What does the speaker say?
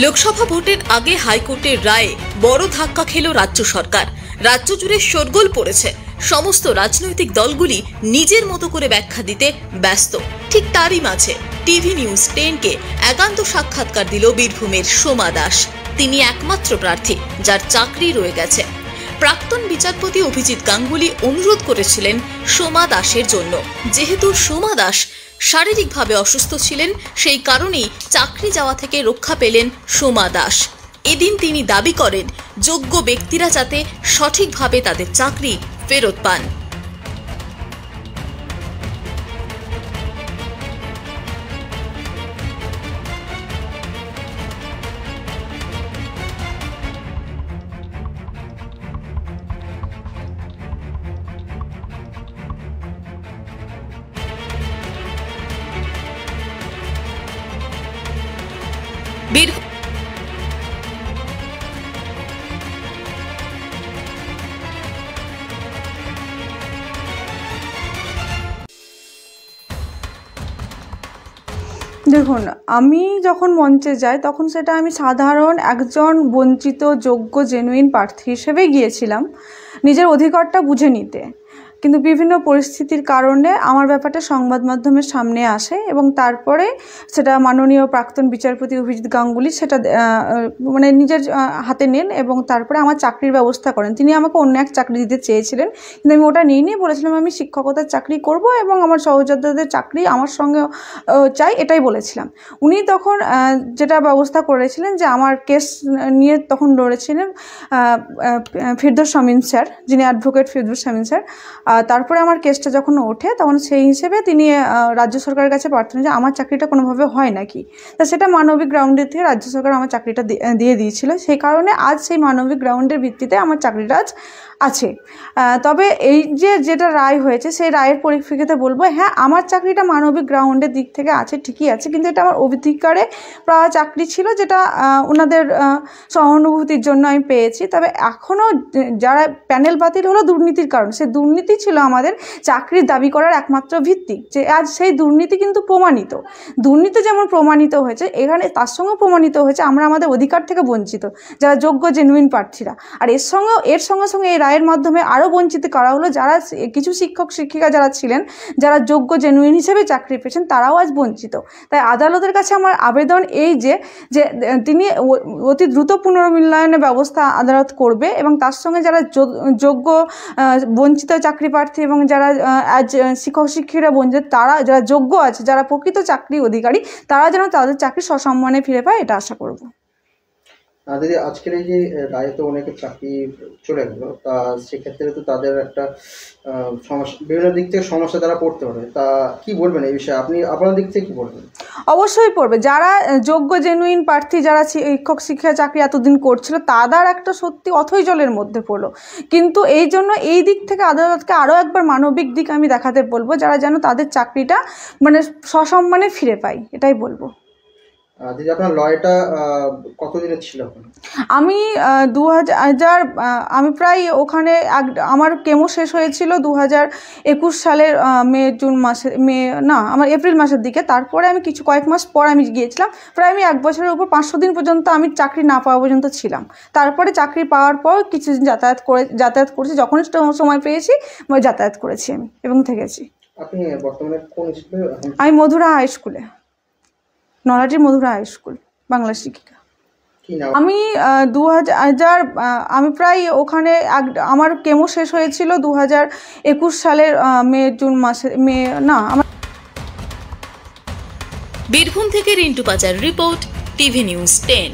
লোকসভা ভোটের আগে হাইকোর্টের রায়ে বড় ধাক্কা খেল রাজ্য সরকার। রাজ্য জুড়ে শোরগোল পড়েছে। সমস্ত রাজনৈতিক দলগুলি নিজের মতো করে ব্যাখ্যা দিতে ব্যস্ত। ঠিক তারই মাঝে টিভি নিউজ 10কে একান্ত সাক্ষাৎকার দিল বীরভূমের সোমা দাস। তিনি একমাত্র প্রার্থী যার চাকরি রয়ে গেছে। প্রাক্তন বিচারপতি অভিজিৎ গাঙ্গুলি অনুরোধ করেছিলেন সোমা দাসের জন্য। যেহেতু সোমা দাস শারীরিকভাবে অসুস্থ ছিলেন, সেই কারণেই চাকরি যাওয়া থেকে রক্ষা পেলেন সোমা দাস। এদিন তিনি দাবি করেন যোগ্য ব্যক্তিরা যাতে সঠিকভাবে তাদের চাকরি ফেরত পান। দেখুন, আমি যখন মঞ্চে যাই তখন সেটা আমি সাধারণ একজন বঞ্চিত যোগ্য জেনুইন প্রার্থী হিসেবে গিয়েছিলাম নিজের অধিকারটা বুঝে নিতে। কিন্তু বিভিন্ন পরিস্থিতির কারণে আমার ব্যাপারটা সংবাদ মাধ্যমের সামনে আসে এবং তারপরে সেটা মাননীয় প্রাক্তন বিচারপতি অভিজিৎ গাঙ্গুলি সেটা নিজের হাতে নেন এবং তারপরে আমার চাকরির ব্যবস্থা করেন। তিনি আমাকে অন্য এক চাকরি দিতে চেয়েছিলেন, কিন্তু আমি ওটা নিয়ে বলেছিলাম আমি শিক্ষকতার চাকরি করব এবং আমার সহযোদ্ধাদের চাকরি আমার সঙ্গে চাই, এটাই বলেছিলাম। উনি তখন যেটা ব্যবস্থা করেছিলেন যে আমার কেস নিয়ে তখন লড়েছিলেন ফিরদৌস শামীম স্যার, যিনি অ্যাডভোকেট ফিরদৌস শামীম স্যার। তারপরে আমার কেসটা যখন ওঠে তখন সেই হিসেবে তিনি রাজ্য সরকারের কাছে প্রার্থনা যে আমার চাকরিটা কোনোভাবে হয় নাকি। তা সেটা মানবিক গ্রাউন্ডের থেকে রাজ্য সরকার আমার চাকরিটা দিয়ে দিয়েছিল। সেই কারণে আজ সেই মানবিক গ্রাউন্ডের ভিত্তিতে আমার চাকরিটা আজ আছে। তবে এই যেটা রায় হয়েছে সেই রায়ের পরিপ্রেক্ষিতে বলবো, হ্যাঁ আমার চাকরিটা মানবিক গ্রাউন্ডের দিক থেকে আছে, ঠিকই আছে, কিন্তু এটা আমার অধিকারে পাওয়া চাকরি ছিল, যেটা ওনাদের সহানুভূতির জন্য আমি পেয়েছি। তবে এখনও যারা প্যানেল বাতিল হলো দুর্নীতির কারণ, সেই দুর্নীতি ছিল আমাদের চাকরির দাবি করার একমাত্র ভিত্তি। যে আজ সেই দুর্নীতি কিন্তু প্রমাণিত, দুর্নীতি যেমন প্রমাণিত হয়েছে এখানে তার সঙ্গে প্রমাণিত হয়েছে আমরা আমাদের অধিকার থেকে বঞ্চিত যারা যোগ্য জেনুইন প্রার্থীরা। আর এর সঙ্গে এই রায়ের মাধ্যমে আরও বঞ্চিত করা হলো যারা কিছু শিক্ষক শিক্ষিকা যারা ছিলেন, যারা যোগ্য জেনুইন হিসেবে চাকরি পেয়েছেন, তারাও আজ বঞ্চিত। তাই আদালতের কাছে আমার আবেদন এই যে তিনি অতি দ্রুত পুনর্মূল্যায়নের ব্যবস্থা আদালত করবে এবং তার সঙ্গে যারা যোগ্য বঞ্চিত চাকরি প্রার্থী এবং যারা আজ শিক্ষক শিক্ষিকারা বঞ্চিত, তারা যারা যোগ্য আছে, যারা প্রকৃত চাকরি অধিকারী, তারা যেন তাদের চাকরি সসম্মানে ফিরে পায়, এটা আশা করব। দিদি, আজকের এই যে রায়ে তো অনেকের চাকরি চলে গেল, তা সেক্ষেত্রে তো তাদের একটা সমস্যা, বিভিন্ন দিক থেকে সমস্যা তারা পড়তে পারে। তা কি বলবেন এই বিষয়ে, আপনি আপনার দিক থেকে কি বলবেন? অবশ্যই পড়বে। যারা যোগ্য জেনুইন প্রার্থী, যারা শিক্ষক শিক্ষা চাকরি এতদিন করছিল, তাদের একটা সত্যি অথৈ জলের মধ্যে পড়লো। কিন্তু এই জন্য এই দিক থেকে আদালতকে আরও একবার মানবিক দিক আমি দেখাতে বলবো, যারা যেন তাদের চাকরিটা সসম্মানে ফিরে পায়, এটাই বলবো। দিদি, আপনার লয়টা কতদিনের ছিল? আমি 2000 আমি প্রায় ওখানে আমার কেমো শেষ হয়েছিল 2021 সালের আমার এপ্রিল মাসের দিকে। তারপরে আমি কয়েক মাস পর আমি গিয়েছিলাম। প্রায় আমি 1 বছরের উপর 500 দিন পর্যন্ত আমি চাকরি না পাওয়া পর্যন্ত ছিলাম। তারপরে চাকরি পাওয়ার পর কিছুদিন যাতায়াত করেছি, যখনই সময় পেয়েছি যাতায়াত করেছি আমি এবং থেকেছি। আপনি বর্তমানে কোন স্কুলে? আমি মধুরা হাই স্কুলে, নলহাটির মধুরা হাই স্কুল, বাংলা শিক্ষিকা। আমি 2000 আমি প্রায় ওখানে আমার কেমো শেষ হয়েছিল 2021 সালের বীরভূম থেকে রিন্টু পাচার রিপোর্ট, টিভি নিউজ 10।